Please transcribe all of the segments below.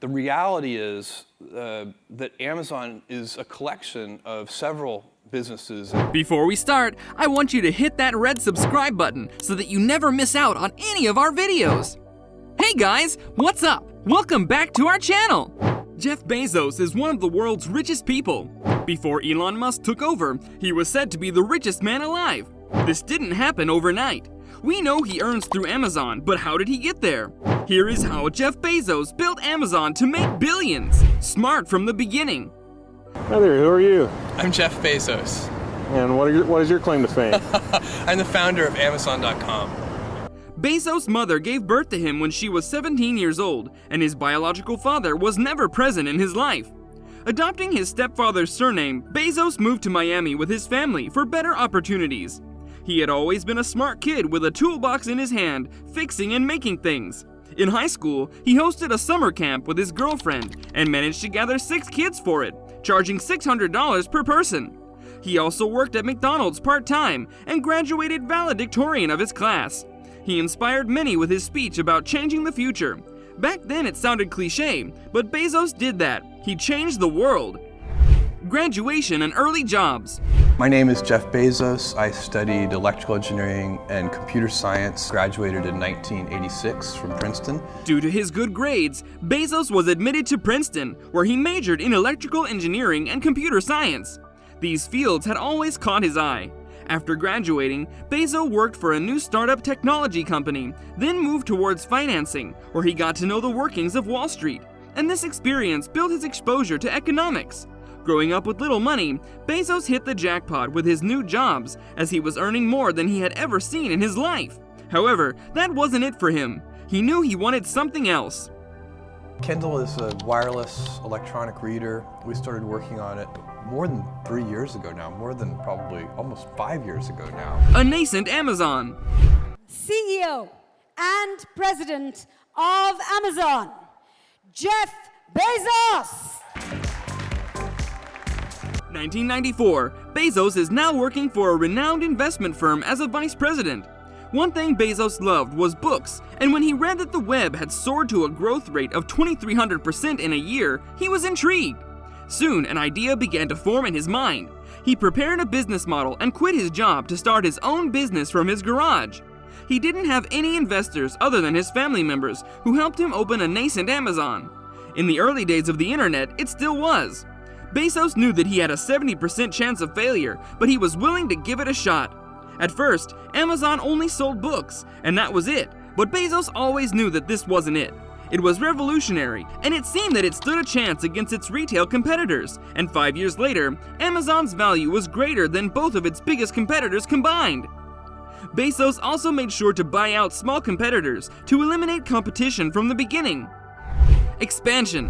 The reality is that Amazon is a collection of several businesses. Before we start, I want you to hit that red subscribe button so that you never miss out on any of our videos. Hey guys, what's up? Welcome back to our channel. Jeff Bezos is one of the world's richest people. Before Elon Musk took over, he was said to be the richest man alive. This didn't happen overnight. We know he earns through Amazon, but how did he get there? Here is how Jeff Bezos built Amazon to make billions. Smart from the beginning. Hi there, who are you? I'm Jeff Bezos. And what is your claim to fame? I'm the founder of Amazon.com. Bezos' mother gave birth to him when she was 17 years old, and his biological father was never present in his life. Adopting his stepfather's surname, Bezos moved to Miami with his family for better opportunities. He had always been a smart kid with a toolbox in his hand, fixing and making things. In high school, he hosted a summer camp with his girlfriend and managed to gather 6 kids for it, charging $600 per person. He also worked at McDonald's part-time and graduated valedictorian of his class. He inspired many with his speech about changing the future. Back then it sounded cliche, but Bezos did that. He changed the world. Graduation and early jobs. My name is Jeff Bezos. I studied electrical engineering and computer science, graduated in 1986 from Princeton. Due to his good grades, Bezos was admitted to Princeton, where he majored in electrical engineering and computer science. These fields had always caught his eye. After graduating, Bezos worked for a new startup technology company, then moved towards financing, where he got to know the workings of Wall Street. And this experience built his exposure to economics. Growing up with little money, Bezos hit the jackpot with his new jobs, as he was earning more than he had ever seen in his life. However, that wasn't it for him. He knew he wanted something else. Kindle is a wireless electronic reader. We started working on it more than 3 years ago now, more than probably almost 5 years ago now. A nascent Amazon. CEO and President of Amazon, Jeff Bezos. 1994, Bezos is now working for a renowned investment firm as a vice president. One thing Bezos loved was books, and when he read that the web had soared to a growth rate of 2,300% in a year, he was intrigued. Soon, an idea began to form in his mind. He prepared a business model and quit his job to start his own business from his garage. He didn't have any investors other than his family members, who helped him open a nascent Amazon. In the early days of the internet, it still was. Bezos knew that he had a 70% chance of failure, but he was willing to give it a shot. At first, Amazon only sold books, and that was it, but Bezos always knew that this wasn't it. It was revolutionary, and it seemed that it stood a chance against its retail competitors, and 5 years later, Amazon's value was greater than both of its biggest competitors combined. Bezos also made sure to buy out small competitors to eliminate competition from the beginning. Expansion.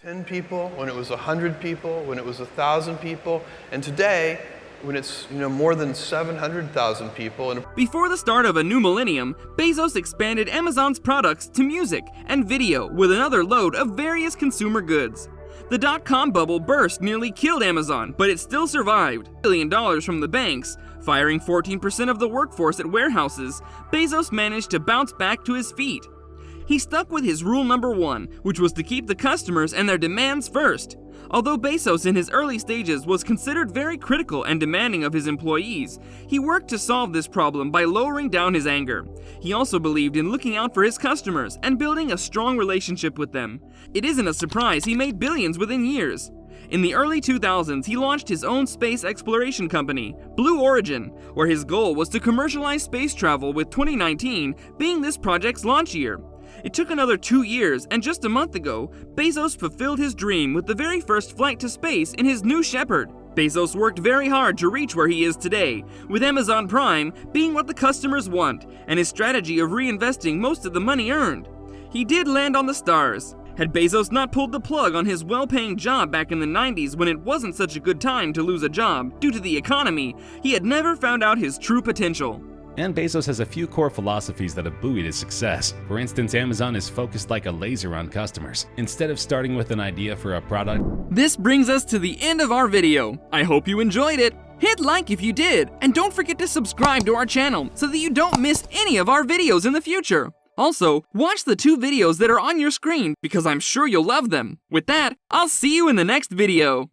10 people, when it was 100 people, when it was 1,000 people, and today, when it's more than 700,000 people. Before the start of a new millennium, Bezos expanded Amazon's products to music and video with another load of various consumer goods. The dot-com bubble burst nearly killed Amazon, but it still survived. $1 billion from the banks, firing 14% of the workforce at warehouses, Bezos managed to bounce back to his feet. He stuck with his rule number 1, which was to keep the customers and their demands first. Although Bezos in his early stages was considered very critical and demanding of his employees, he worked to solve this problem by lowering down his anger. He also believed in looking out for his customers and building a strong relationship with them. It isn't a surprise he made billions within years. In the early 2000s, he launched his own space exploration company, Blue Origin, where his goal was to commercialize space travel, with 2019 being this project's launch year. It took another 2 years, and just a month ago, Bezos fulfilled his dream with the very first flight to space in his New Shepard. Bezos worked very hard to reach where he is today, with Amazon Prime being what the customers want, and his strategy of reinvesting most of the money earned. He did land on the stars. Had Bezos not pulled the plug on his well-paying job back in the 90s when it wasn't such a good time to lose a job due to the economy, he had never found out his true potential. And Bezos has a few core philosophies that have buoyed his success. For instance, Amazon is focused like a laser on customers, instead of starting with an idea for a product. This brings us to the end of our video. I hope you enjoyed it. Hit like if you did, and don't forget to subscribe to our channel so that you don't miss any of our videos in the future. Also, watch the 2 videos that are on your screen because I'm sure you'll love them. With that, I'll see you in the next video.